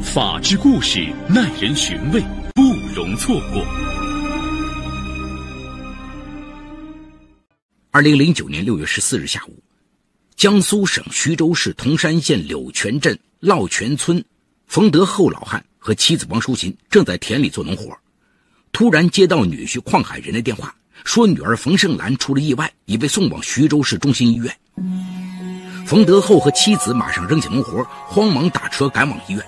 法治故事耐人寻味，不容错过。2009年6月14日下午，江苏省徐州市铜山县柳泉镇烙泉村冯德厚老汉和妻子王淑琴正在田里做农活，突然接到女婿邝海仁的电话，说女儿冯胜兰出了意外，已被送往徐州市中心医院。冯德厚和妻子马上扔下农活，慌忙打车赶往医院。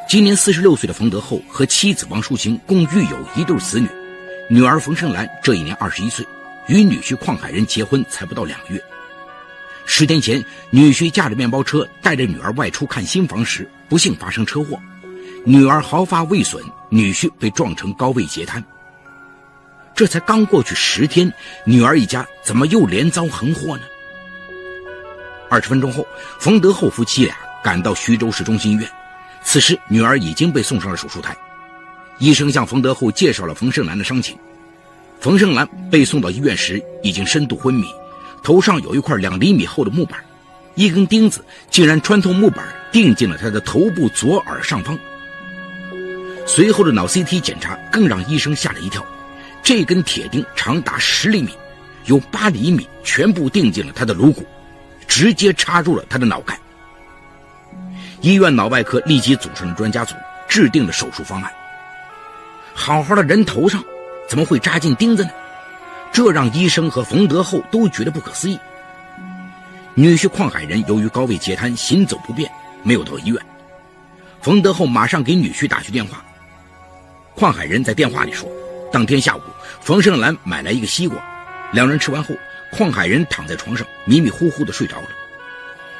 今年46岁的冯德厚和妻子王淑琴共育有一对子女，女儿冯胜兰这一年21岁，与女婿邝海仁结婚才不到2个月。10天前，女婿驾着面包车带着女儿外出看新房时，不幸发生车祸，女儿毫发未损，女婿被撞成高位截瘫。这才刚过去10天，女儿一家怎么又连遭横祸呢？20分钟后，冯德厚夫妻俩赶到徐州市中心医院，此时女儿已经被送上了手术台。医生向冯德厚介绍了冯胜兰的伤情。冯胜兰被送到医院时已经深度昏迷，头上有一块2厘米厚的木板，一根钉子竟然穿透木板钉进了他的头部左耳上方。随后的脑 CT 检查更让医生吓了一跳，这根铁钉长达10厘米，有8厘米全部钉进了他的颅骨，直接插入了他的脑干。医院脑外科立即组成了专家组，制定了手术方案。好好的人头上怎么会扎进钉子呢？这让医生和冯德厚都觉得不可思议。女婿邝海仁由于高位截瘫，行走不便，没有到医院。冯德厚马上给女婿打去电话。邝海仁在电话里说，当天下午冯胜兰买来一个西瓜，两人吃完后，邝海仁躺在床上迷迷糊糊地睡着了。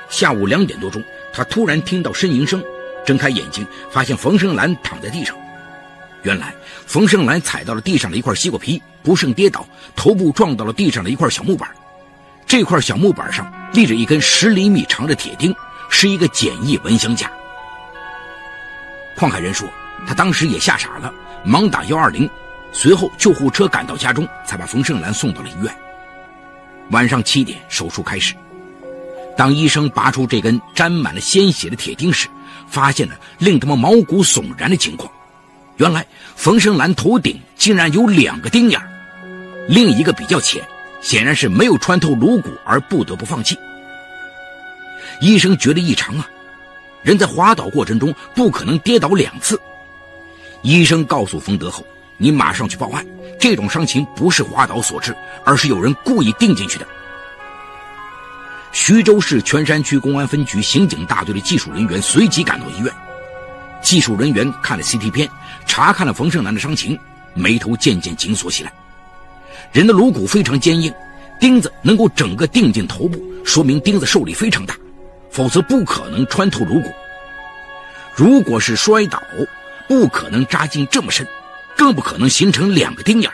下午2点多钟，他突然听到呻吟声，睁开眼睛发现冯胜兰躺在地上。原来冯胜兰踩到了地上的一块西瓜皮，不慎跌倒，头部撞到了地上的一块小木板。这块小木板上立着一根10厘米长的铁钉，是一个简易蚊香架。邝海仁说，他当时也吓傻了，忙打120，随后救护车赶到家中，才把冯胜兰送到了医院。晚上7点，手术开始。当医生拔出这根沾满了鲜血的铁钉时，发现了令他们毛骨悚然的情况。原来冯胜兰头顶竟然有2个钉眼，另一个比较浅，显然是没有穿透颅骨而不得不放弃。医生觉得异常啊，人在滑倒过程中不可能跌倒2次。医生告诉冯德厚，你马上去报案，这种伤情不是滑倒所致，而是有人故意钉进去的。徐州市泉山区公安分局刑警大队的技术人员随即赶到医院。技术人员看了 CT 片，查看了冯胜兰的伤情，眉头渐渐紧锁起来。人的颅骨非常坚硬，钉子能够整个钉进头部，说明钉子受力非常大，否则不可能穿透颅骨。如果是摔倒，不可能扎进这么深，更不可能形成2个钉眼。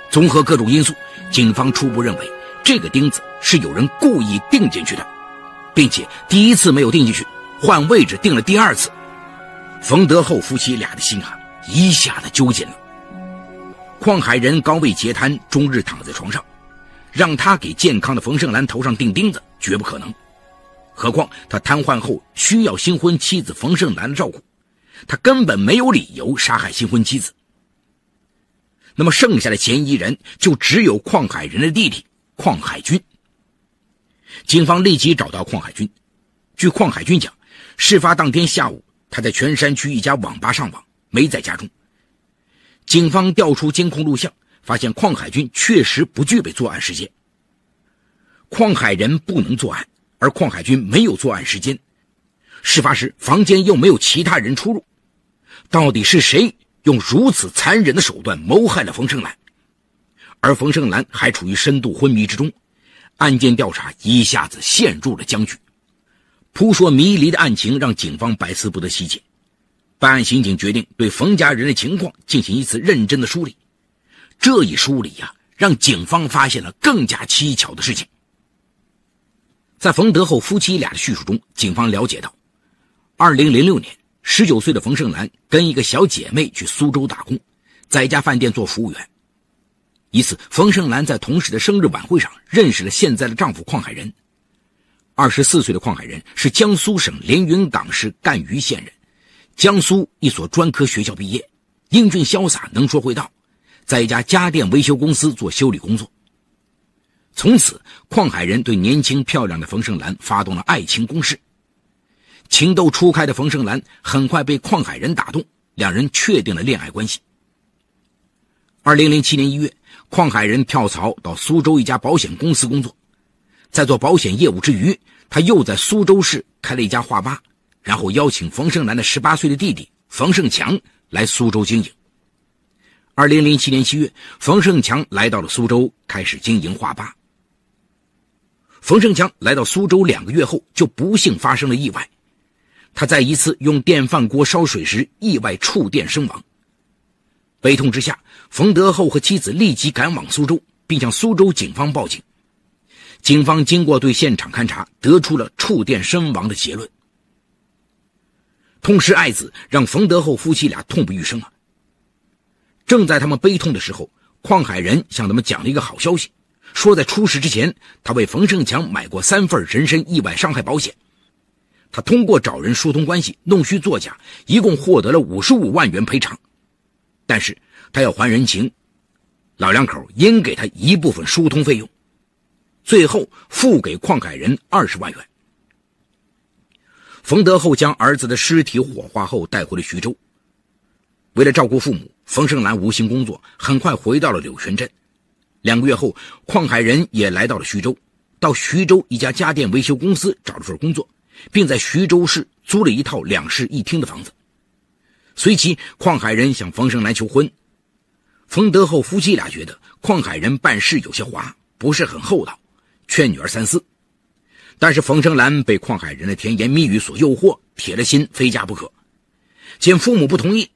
综合各种因素，警方初步认为这个钉子是有人故意钉进去的，并且第1次没有钉进去，换位置钉了第2次。冯德厚夫妻俩的心啊，一下子揪紧了。邝海仁高位截瘫，终日躺在床上，让他给健康的冯胜兰头上钉钉子绝不可能。何况他瘫痪后需要新婚妻子冯胜兰的照顾，他根本没有理由杀害新婚妻子。那么剩下的嫌疑人就只有邝海仁的弟弟邝海军。警方立即找到邝海军。据邝海军讲，事发当天下午他在泉山区一家网吧上网，没在家中。警方调出监控录像，发现邝海军确实不具备作案时间。邝海仁不能作案，而邝海军没有作案时间。事发时房间又没有其他人出入，到底是谁用如此残忍的手段谋害了冯胜兰？而冯胜兰还处于深度昏迷之中，案件调查一下子陷入了僵局。扑朔迷离的案情让警方百思不得其解。办案刑警决定对冯家人的情况进行一次认真的梳理。这一梳理让警方发现了更加蹊跷的事情。在冯德厚夫妻俩的叙述中，警方了解到2006年19岁的冯胜兰跟一个小姐妹去苏州打工，在一家饭店做服务员。一次，冯胜兰在同事的生日晚会上认识了现在的丈夫邝海仁。24岁的邝海仁是江苏省连云港市赣榆县人，江苏一所专科学校毕业，英俊潇洒，能说会道，在一家家电维修公司做修理工作。从此，邝海仁对年轻漂亮的冯胜兰发动了爱情攻势。情窦初开的冯胜兰很快被邝海仁打动，两人确定了恋爱关系。2007年1月，邝海仁跳槽到苏州一家保险公司工作。在做保险业务之余，他又在苏州市开了一家画吧，然后邀请冯胜兰的18岁的弟弟冯胜强来苏州经营。2007年7月，冯胜强来到了苏州，开始经营画吧。冯胜强来到苏州2个月后，就不幸发生了意外。他在一次用电饭锅烧水时意外触电身亡。悲痛之下，冯德厚和妻子立即赶往苏州，并向苏州警方报警。警方经过对现场勘查，得出了触电身亡的结论。痛失爱子让冯德厚夫妻俩痛不欲生啊！正在他们悲痛的时候，邝海仁向他们讲了一个好消息，说在出事之前，他为冯胜强买过3份人身意外伤害保险。他通过找人疏通关系，弄虚作假，一共获得了55万元赔偿。但是他要还人情，老两口应给他一部分疏通费用，最后付给邝海仁20万元。冯德厚将儿子的尸体火化后带回了徐州。为了照顾父母，冯胜兰无心工作，很快回到了柳泉镇。2个月后，邝海仁也来到了徐州，到徐州一家家电维修公司找了份工作，并在徐州市租了一套2室1厅的房子。随即，邝海仁向冯胜兰求婚。冯德厚夫妻俩觉得邝海仁办事有些滑，不是很厚道，劝女儿三思。但是冯胜兰被邝海仁的甜言蜜语所诱惑，铁了心非嫁不可。见父母不同意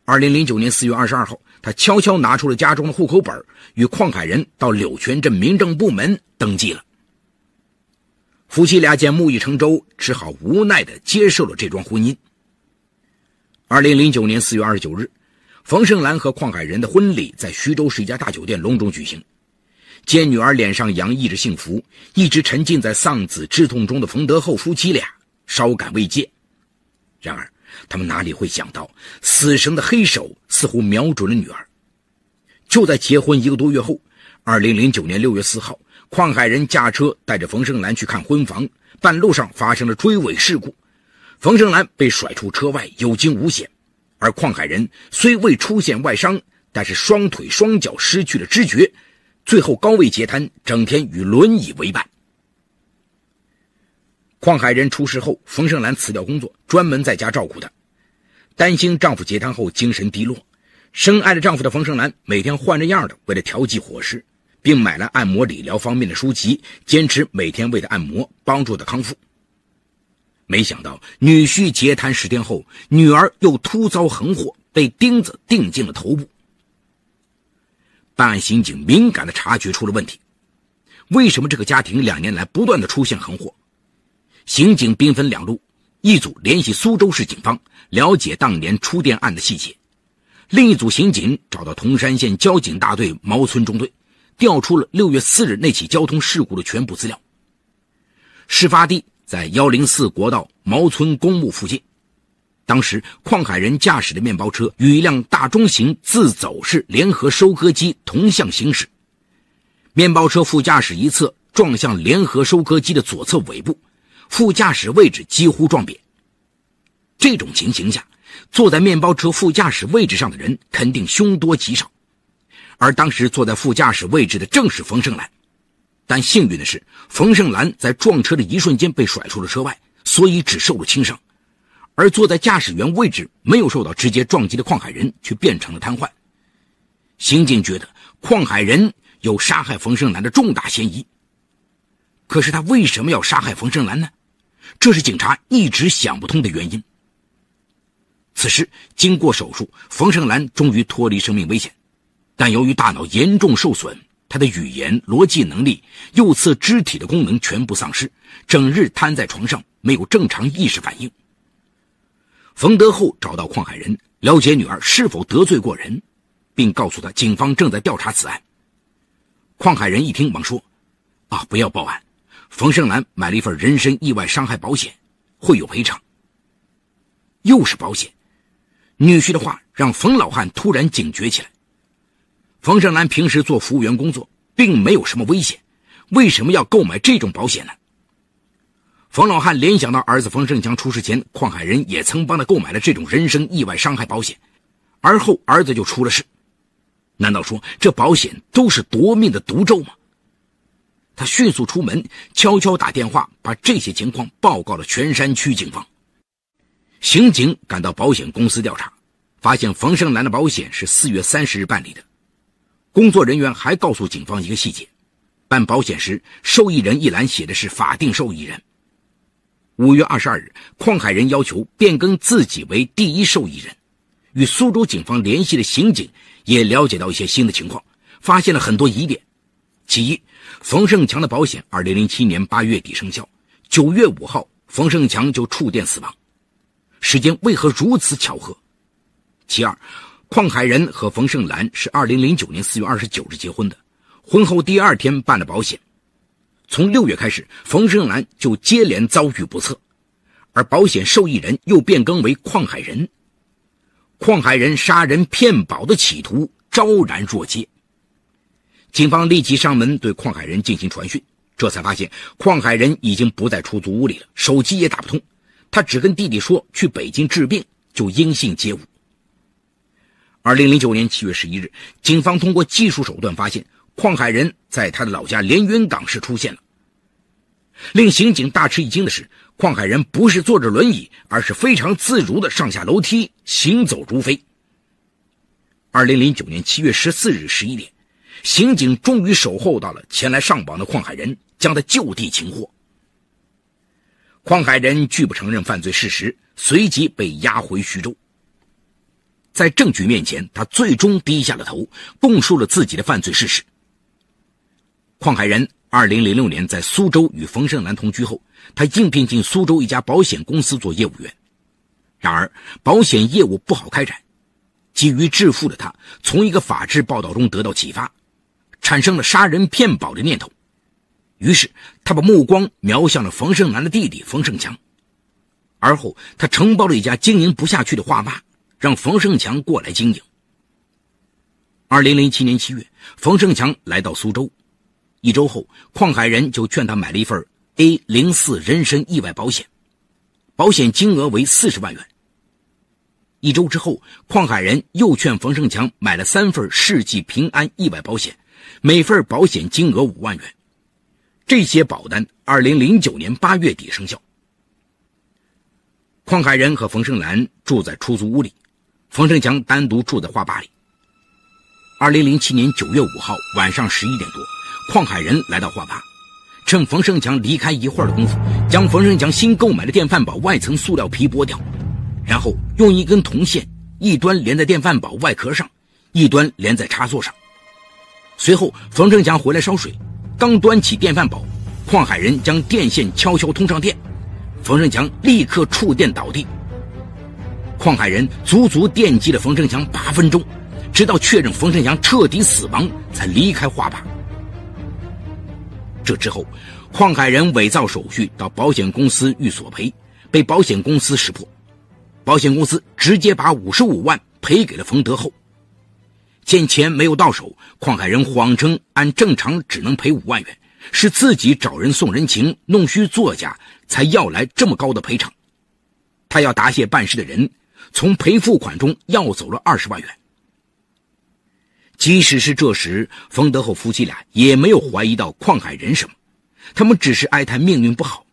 ，2009年4月22号，他悄悄拿出了家中的户口本，与邝海仁到柳泉镇民政部门登记了。夫妻俩见木已成舟，只好无奈地接受了这桩婚姻。2009年4月29日，冯胜兰和邝海仁的婚礼在徐州市一家大酒店隆重举行。见女儿脸上洋溢着幸福，一直沉浸在丧子之痛中的冯德厚夫妻俩稍感慰藉。然而他们哪里会想到，死神的黑手似乎瞄准了女儿。就在结婚1个多月后，2009年6月4号，邝海仁驾车带着冯胜兰去看婚房，半路上发生了追尾事故，冯胜兰被甩出车外，有惊无险，而邝海仁虽未出现外伤，但是双腿双脚失去了知觉，最后高位截瘫，整天与轮椅为伴。邝海仁出事后，冯胜兰辞掉工作，专门在家照顾他。担心丈夫截瘫后精神低落，深爱着丈夫的冯胜兰每天换着样的为了调剂伙食，并买了按摩理疗方面的书籍，坚持每天为他按摩，帮助他康复。没想到女婿截瘫10天后，女儿又突遭横祸，被钉子钉进了头部。办案刑警敏感地察觉出了问题，为什么这个家庭2年来不断地出现横祸？刑警兵分2路，一组联系苏州市警方，了解当年触电案的细节，另一组刑警找到铜山县交警大队毛村中队，调出了6月4日那起交通事故的全部资料。事发地在104国道毛村公墓附近，当时邝海仁驾驶的面包车与一辆大中型自走式联合收割机同向行驶，面包车副驾驶一侧撞向联合收割机的左侧尾部，副驾驶位置几乎撞扁。这种情形下，坐在面包车副驾驶位置上的人肯定凶多吉少，而当时坐在副驾驶位置的正是冯胜兰。但幸运的是，冯胜兰在撞车的一瞬间被甩出了车外，所以只受了轻伤，而坐在驾驶员位置没有受到直接撞击的邝海仁却变成了瘫痪。刑警觉得邝海仁有杀害冯胜兰的重大嫌疑，可是他为什么要杀害冯胜兰呢？这是警察一直想不通的原因。此时经过手术，冯胜兰终于脱离生命危险，但由于大脑严重受损，他的语言、逻辑能力、右侧肢体的功能全部丧失，整日瘫在床上，没有正常意识反应。冯德厚找到邝海仁，了解女儿是否得罪过人，并告诉他警方正在调查此案。邝海仁一听忙说：不要报案，冯胜兰买了一份人身意外伤害保险，会有赔偿。又是保险，女婿的话让冯老汉突然警觉起来。冯胜兰平时做服务员工作，并没有什么危险，为什么要购买这种保险呢？冯老汉联想到儿子冯胜强出事前，邝海仁也曾帮他购买了这种人身意外伤害保险，而后儿子就出了事。难道说这保险都是夺命的毒咒吗？他迅速出门，悄悄打电话把这些情况报告了全山区警方。刑警赶到保险公司调查，发现冯胜兰的保险是4月30日办理的。工作人员还告诉警方一个细节，办保险时受益人一栏写的是法定受益人。5月22日，邝海仁要求变更自己为第一受益人。与苏州警方联系的刑警也了解到一些新的情况，发现了很多疑点。其一，冯胜强的保险2007年8月底生效，9月5号冯胜强就触电死亡，时间为何如此巧合？其二，邝海仁和冯胜兰是2009年4月29日结婚的，婚后第2天办了保险。从6月开始，冯胜兰就接连遭遇不测，而保险受益人又变更为邝海仁。邝海仁杀人骗保的企图昭然若揭。警方立即上门对邝海仁进行传讯，这才发现邝海仁已经不在出租屋里了，手机也打不通，他只跟弟弟说去北京治病，就音信皆无。2009年7月11日，警方通过技术手段发现邝海仁在他的老家连云港市出现了。令刑警大吃一惊的是，邝海仁不是坐着轮椅，而是非常自如的上下楼梯，行走如飞。2009年7月14日11点，刑警终于守候到了前来上访的邝海仁，将他就地擒获。邝海仁拒不承认犯罪事实，随即被押回徐州。在证据面前，他最终低下了头，供述了自己的犯罪事实。邝海仁2006年在苏州与冯胜兰同居后，他应聘进苏州一家保险公司做业务员。然而保险业务不好开展，基于致富的他从一个法制报道中得到启发，产生了杀人骗保的念头。于是他把目光瞄向了冯胜兰的弟弟冯胜强。而后他承包了一家经营不下去的画吧，让冯胜强过来经营。2007年7月，冯胜强来到苏州。1周后，邝海仁就劝他买了一份 A04 人身意外保险，保险金额为40万元。1周之后，邝海仁又劝冯胜强买了3份世纪平安意外保险，每份保险金额5万元。这些保单2009年8月底生效。邝海仁和冯胜兰住在出租屋里，冯胜强单独住在画吧里。2007年9月5号晚上11点多，邝海仁来到画吧，趁冯胜强离开一会儿的功夫，将冯胜强新购买的电饭煲外层塑料皮剥掉，然后用一根铜线一端连在电饭煲外壳上，一端连在插座上。随后冯胜强回来烧水，刚端起电饭煲，邝海仁将电线悄悄通上电，冯胜强立刻触电倒地。邝海仁足足电击了冯胜强8分钟，直到确认冯胜强彻底死亡才离开画吧。这之后，邝海仁伪造手续到保险公司欲索赔，被保险公司识破。保险公司直接把55万赔给了冯德厚。见钱没有到手，邝海仁谎称按正常只能赔5万元，是自己找人送人情，弄虚作假，才要来这么高的赔偿。他要答谢办事的人，从赔付款中要走了20万元。即使是这时，冯德厚夫妻俩也没有怀疑到邝海仁什么，他们只是哀叹命运不好，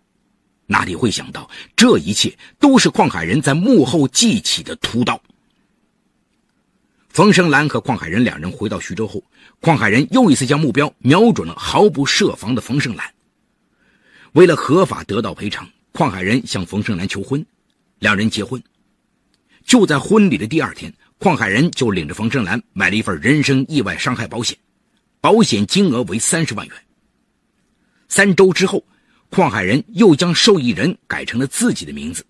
哪里会想到这一切都是邝海仁在幕后记起的屠刀。冯胜兰和邝海仁两人回到徐州后，邝海仁又一次将目标瞄准了毫不设防的冯胜兰。为了合法得到赔偿，邝海仁向冯胜兰求婚，两人结婚。就在婚礼的第2天，邝海仁就领着冯胜兰买了一份人身意外伤害保险，保险金额为30万元。3周之后，邝海仁又将受益人改成了自己的名字。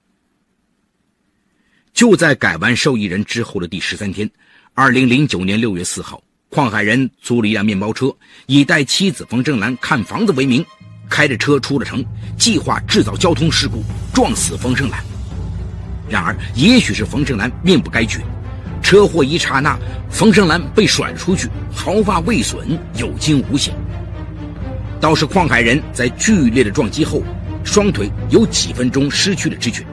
就在改完受益人之后的第13天，2009年6月4号，邝海仁租了一辆面包车，以带妻子冯胜兰看房子为名，开着车出了城，计划制造交通事故，撞死冯胜兰。然而也许是冯胜兰命不该绝，车祸一刹那，冯胜兰被甩了出去，毫发未损，有惊无险。倒是邝海仁在剧烈的撞击后，双腿有几分钟失去了知觉，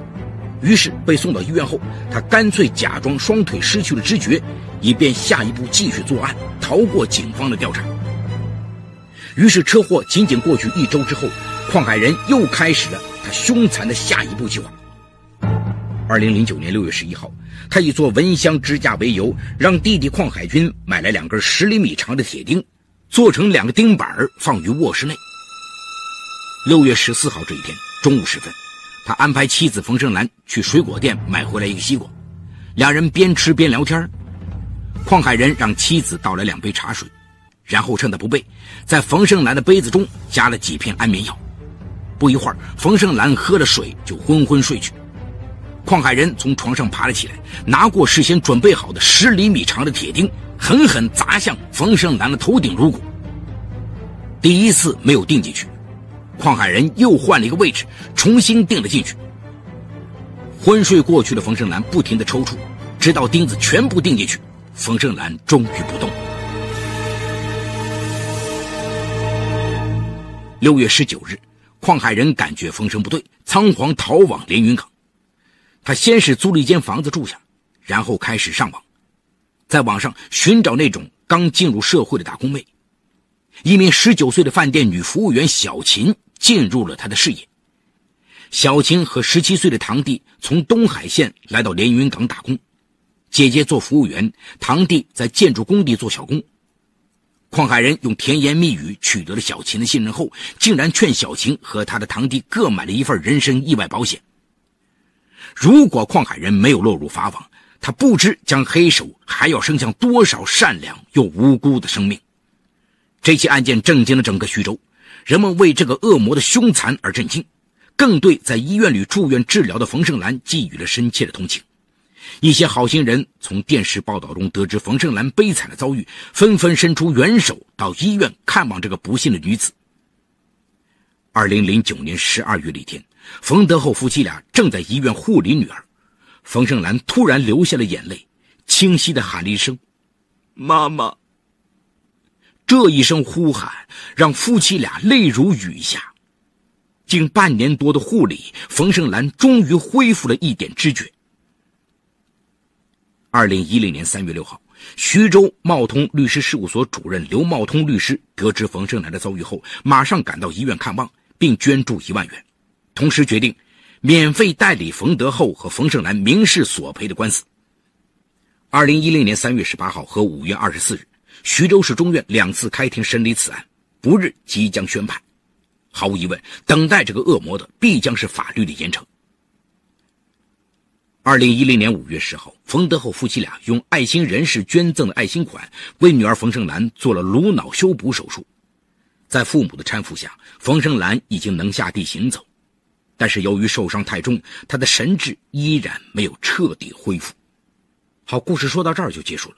于是被送到医院后，他干脆假装双腿失去了知觉，以便下一步继续作案，逃过警方的调查。于是车祸仅仅过去1周之后，邝海仁又开始了他凶残的下一步计划。2009年6月11号，他以做蚊香支架为由，让弟弟邝海军买来2根10厘米长的铁钉，做成2个钉板放于卧室内。6月14号这一天中午时分，他安排妻子冯胜兰去水果店买回来1个西瓜，两人边吃边聊天。邝海仁让妻子倒来2杯茶水，然后趁他不备，在冯胜兰的杯子中加了几片安眠药。不一会儿，冯胜兰喝了水就昏昏睡去。邝海仁从床上爬了起来，拿过事先准备好的10厘米长的铁钉，狠狠砸向冯胜兰的头顶颅骨。第一次没有钉进去，邝海仁又换了一个位置，重新钉了进去。昏睡过去的冯胜兰不停地抽搐，直到钉子全部钉进去，冯胜兰终于不动。6月19日，邝海仁感觉风声不对，仓皇逃往连云港。他先是租了一间房子住下，然后开始上网，在网上寻找那种刚进入社会的打工妹。一名19岁的饭店女服务员小琴进入了他的视野。小琴和17岁的堂弟从东海县来到连云港打工，姐姐做服务员，堂弟在建筑工地做小工。邝海仁用甜言蜜语取得了小琴的信任后，竟然劝小琴和他的堂弟各买了一份人身意外保险。如果邝海仁没有落入法网，他不知将黑手还要伸向多少善良又无辜的生命。这起案件震惊了整个徐州，人们为这个恶魔的凶残而震惊，更对在医院里住院治疗的冯胜兰寄予了深切的同情。一些好心人从电视报道中得知冯胜兰悲惨的遭遇，纷纷伸出援手到医院看望这个不幸的女子。2009年12月的一天，冯德厚夫妻俩正在医院护理女儿，冯胜兰突然流下了眼泪，清晰地喊了一声妈妈。这一声呼喊让夫妻俩泪如雨下。经半年多的护理，冯胜兰终于恢复了一点知觉。2010年3月6号，徐州茂通律师事务所主任刘茂通律师得知冯胜兰的遭遇后，马上赶到医院看望，并捐助1万元，同时决定免费代理冯德厚和冯胜兰民事索赔的官司。2010年3月18号和5月24日，徐州市中院2次开庭审理此案，不日即将宣判。毫无疑问，等待这个恶魔的必将是法律的严惩。2010年5月10号，冯德厚夫妻俩用爱心人士捐赠的爱心款为女儿冯胜兰做了颅脑修补手术。在父母的搀扶下，冯胜兰已经能下地行走，但是由于受伤太重，她的神智依然没有彻底恢复。好，故事说到这儿就结束了。